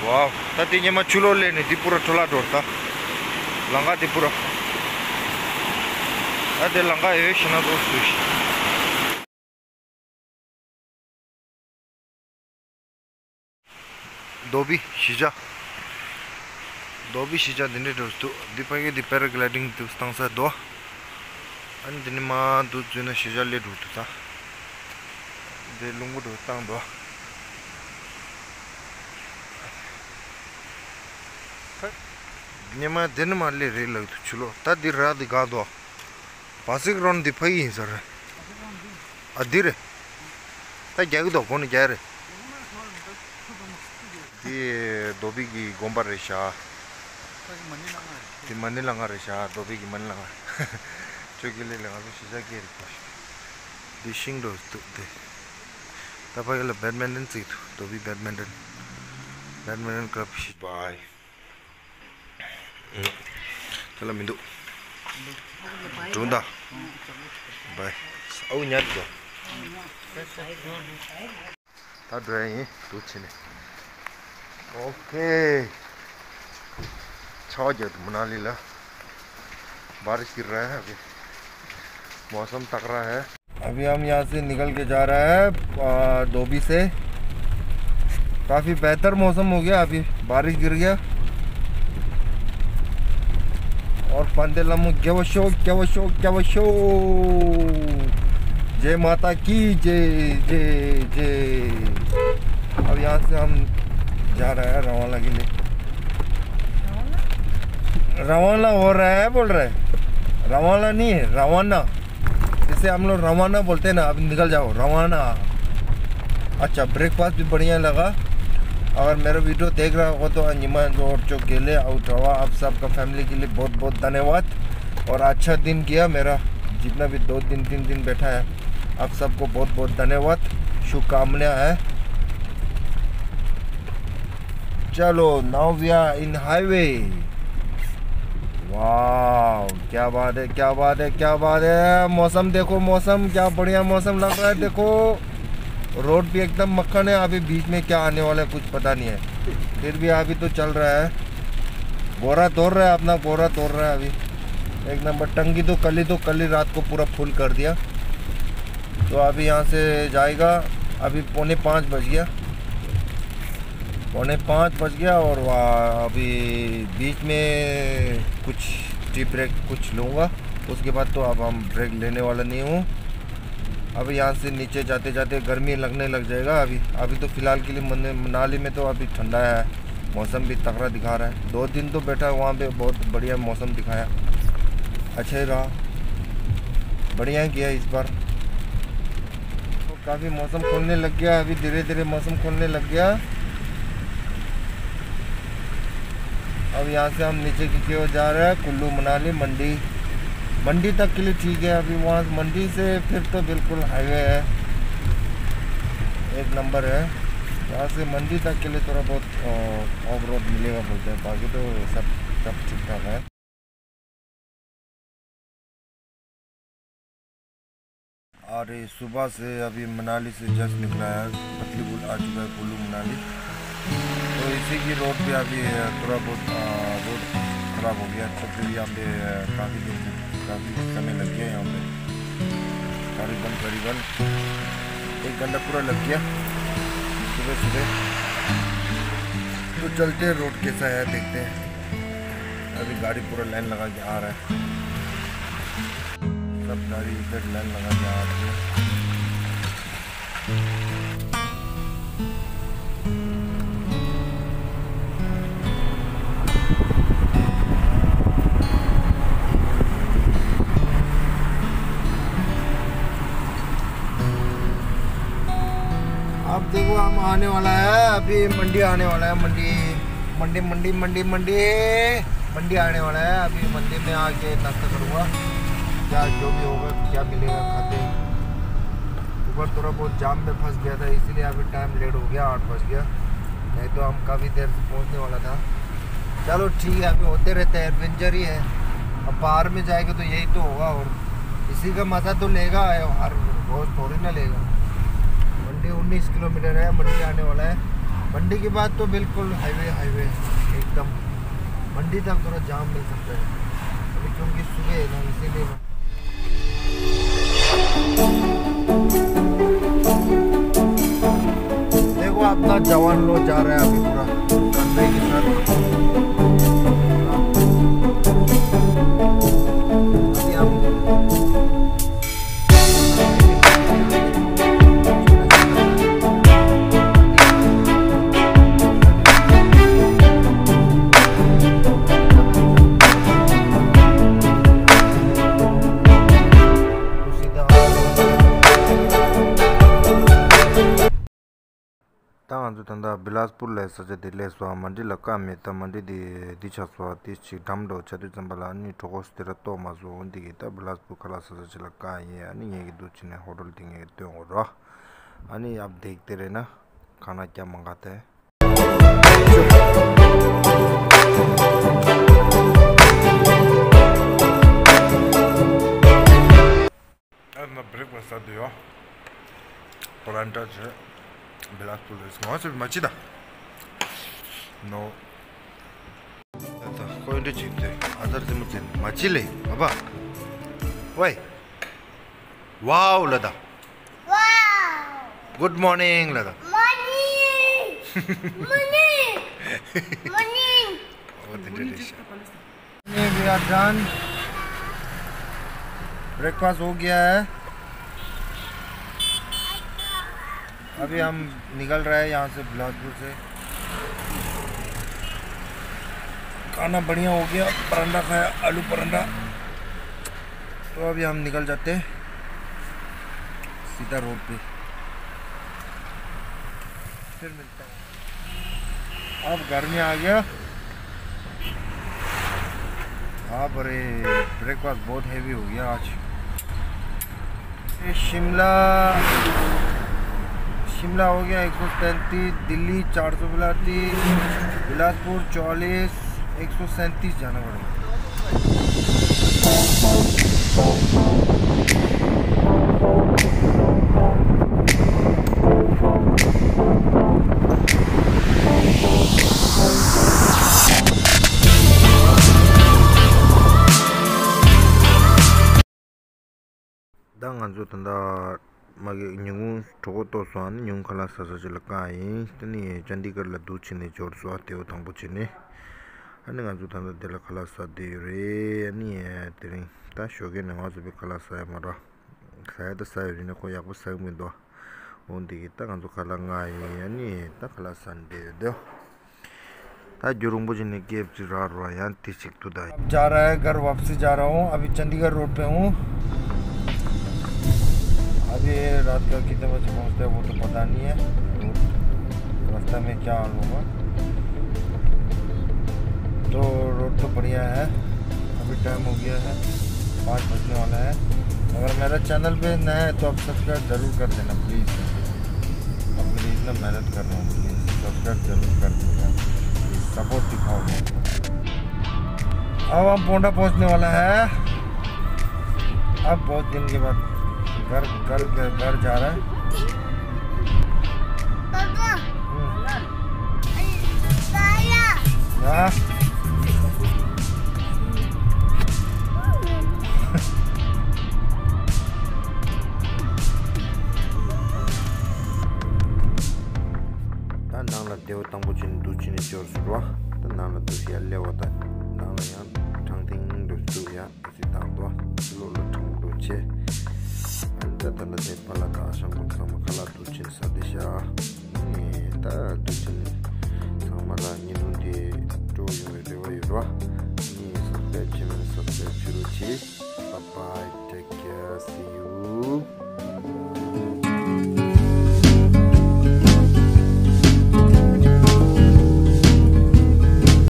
Wow, tadi nyama chulo le ni di pura thola dorta. Langa di pura. Ade langa e shana do sush. Dobi shija. Dobi shija dine dostu. Di pagi di paragliding tu stangsa do. An dine ma du juna shija le dortu ta. De lungu do tang do. Nyama दिन माले रे लग तो चलो ता दिन रात दिखा दो पासिक रौन दिखाई है सर अधीरे ता जाएगा तो कौन जाए रे ये दोबी की गोंबर रेशा ये मनी लगा रेशा दोबी की मनी लगा चुकी ले लगा तो शीशा की रिपोर्ट डिशिंग डोज तो दे तब अगले बैडमिंटन सीट दोबी बैडमिंटन क्लब बाय चलो मिंदु चुंदा बाय आओ न्याद दो ता ड्राई तू चले ओके छाजे तो मनाली ला बारिश गिर रहा है अभी मौसम तगड़ा है अभी हम यहाँ से निकल के जा रहे हैं धोबी से काफ़ी बेहतर मौसम हो गया अभी बारिश गिर गया और पंदेलम क्या जय माता की जय जय जय। अब यहाँ से हम जा रहे हैं रवाना के लिए रवाना हो रहा है बोल रहे रवाना नहीं है रवाना जैसे हम लोग रवाना बोलते हैं ना अब निकल जाओ रवाना। अच्छा ब्रेकफास्ट भी बढ़िया लगा अगर मेरा वीडियो देख रहा होगा तो अंजिमा और जो गेले आउट रवा आप सबका फैमिली के लिए बहुत बहुत धन्यवाद और अच्छा दिन किया मेरा जितना भी 2 दिन 3 दिन बैठा है आप सबको बहुत बहुत धन्यवाद शुभकामनाएं है। चलो now we are in highway वाह क्या बात है क्या बात है क्या बात है मौसम देखो मौसम क्या बढ़िया मौसम लग रहा है देखो रोड भी एकदम मक्खन है अभी बीच में क्या आने वाला है कुछ पता नहीं है फिर भी अभी तो चल रहा है बोरा तोड़ रहा है अपना बोरा तोड़ रहा है अभी एक नंबर टंकी तो कल ही रात को पूरा फुल कर दिया तो अभी यहाँ से जाएगा अभी 4:45 बज गया 4:45 बज गया और अभी बीच में कुछ टी ब्रेक कुछ लूँगा उसके बाद तो अब हम ब्रेक लेने वाला नहीं हूँ। अभी यहाँ से नीचे जाते जाते गर्मी लगने लग जाएगा अभी तो फ़िलहाल के लिए मनाली में तो अभी ठंडा है मौसम भी तगड़ा दिखा रहा है 2 दिन तो बैठा वहाँ पे बहुत बढ़िया मौसम दिखाया अच्छा ही रहा बढ़िया किया इस बार तो काफ़ी मौसम खुलने लग गया अभी धीरे धीरे मौसम खुलने लग गया। अब यहाँ से हम नीचे की ओर जा रहे हैं कुल्लू मनाली मंडी तक के लिए ठीक है अभी वहाँ मंडी से फिर तो बिल्कुल हाईवे है एक नंबर है यहाँ से मंडी तक के लिए थोड़ा बहुत ऑफ रोड मिलेगा बोलते हैं बाकी तो सब ठीक ठाक है। और सुबह से अभी मनाली से जस्ट निकला है पतली पुल आ चुका है कुल्लू मनाली तो इसी की रोड पे अभी थोड़ा बहुत रोड ख़राब हो गया तो फिर यहाँ पे काफ़ी समय लग गया यहाँ पे करीबन 1 घंटा पूरा लग गया सुबह तो चलते हैं रोड कैसा है देखते हैं। अभी गाड़ी पूरा लाइन लगा के आ रहा है सब गाड़ी इधर लाइन लगा के आ रही है। अब देखो हम आने वाला है अभी मंडी आने वाला है मंडी आने वाला है अभी मंडी में आके नाश्ता करूँगा क्या जो भी होगा क्या मिलेगा खाते ऊपर थोड़ा बहुत जाम में फंस गया था इसीलिए अभी टाइम लेट हो गया 8 बज गया नहीं तो हम काफ़ी देर से पहुँचने वाला था। चलो ठीक है अभी होते रहते हैं एडवेंचर ही है अब बाहर में जाएगा तो यही तो होगा और इसी का मज़ा तो लेगा हर रोज़ थोड़ी ना लेगा। मंडी 19 किलोमीटर है मंडी आने वाला है मंडी के बाद तो बिल्कुल हाईवे एकदम। मंडी तक थोड़ा जाम मिल सकता है अभी, क्योंकि सुबह है ना, इसीलिए। देखो अपना जवान लोग जा रहा है अभी पूरा कंधे के साथ। अभी हम tanda Bilaspur le saja dile swa mandi la ka me ta mandi di cha swa ti chi dam do cha du zambala ni thogos tera to ma zo undi gi ta Bilaspur kala saja chila ka ye ani ye gi du chine hotel ding ye de ro ani आप देखते रहना खाना क्या मंगाते हैं। मैं breakfast आ दिया परांठा से बिलासपुर वहाँ से मच्छी था नो कोई नहीं चीज़ अदर से मुझे मच्छी ले बाबा वाई वाओ लदा गुड मॉर्निंग लदा वी आर डन ब्रेकफास्ट हो गया है। अभी हम निकल रहे हैं यहाँ से बिलासपुर से। खाना बढ़िया हो गया, परांठा खाया, आलू परांठा। तो अभी हम निकल जाते हैं सीधा रोड पे, फिर मिलता हूँ। अब घर में आ गया। हाँ अरे ब्रेकफास्ट बहुत हेवी हो गया आज। शिमला हो गया 135, दिल्ली 432, बिलासपुर 44, 137 जाना पड़ेगा। Dangan zo tanda magi nyungu togo to swan nyung khala sa sa laka yi tani Chandigarh la du chine jor so ateo thangbo chine ani nga zo tanda de la khala sa de re ani tani ta shoge na nga zo be khala sa mara sa da sa ri na ko ya ko sa mi do ondi ta nga zo khala nga yi ani ta khala san de do ta जुरुंग बुझने की अब जिरार रहा यार तीसिक तो दाई जा रहा है घर वापसी जा रहा हूँ। अभी चंडीगढ़ रोड पे हूँ। अभी रात का कितने बजे पहुँचते हैं वो तो पता नहीं है, रास्ते में क्या हाल होगा। तो रोड तो बढ़िया है। अभी टाइम हो गया है 5 बजने वाला है। अगर मेरा चैनल पे नया है तो आप सब्सक्राइब ज़रूर कर देना प्लीज़। अब मेरी इतना मेहनत कर रहा हूँ, प्लीज़ सब्सक्राइब ज़रूर कर देना, सपोर्ट दिखाओ। अब हम पोंडा पहुंचने वाला है। अब बहुत दिन के बाद घर जा रहा है। हाँ nangla dewa tangbo chini du chini jor surwa ta nangla du siya lewa ta nangla yang tangting du su ya si tangwa lo lo tang du che anta tanda de pala ta asam sama kala du chini sadisha ni ta du chini sama la ninu di do yuwe dewa yurwa ni subscribe chini subscribe churu chi. Bye bye, take care, see you.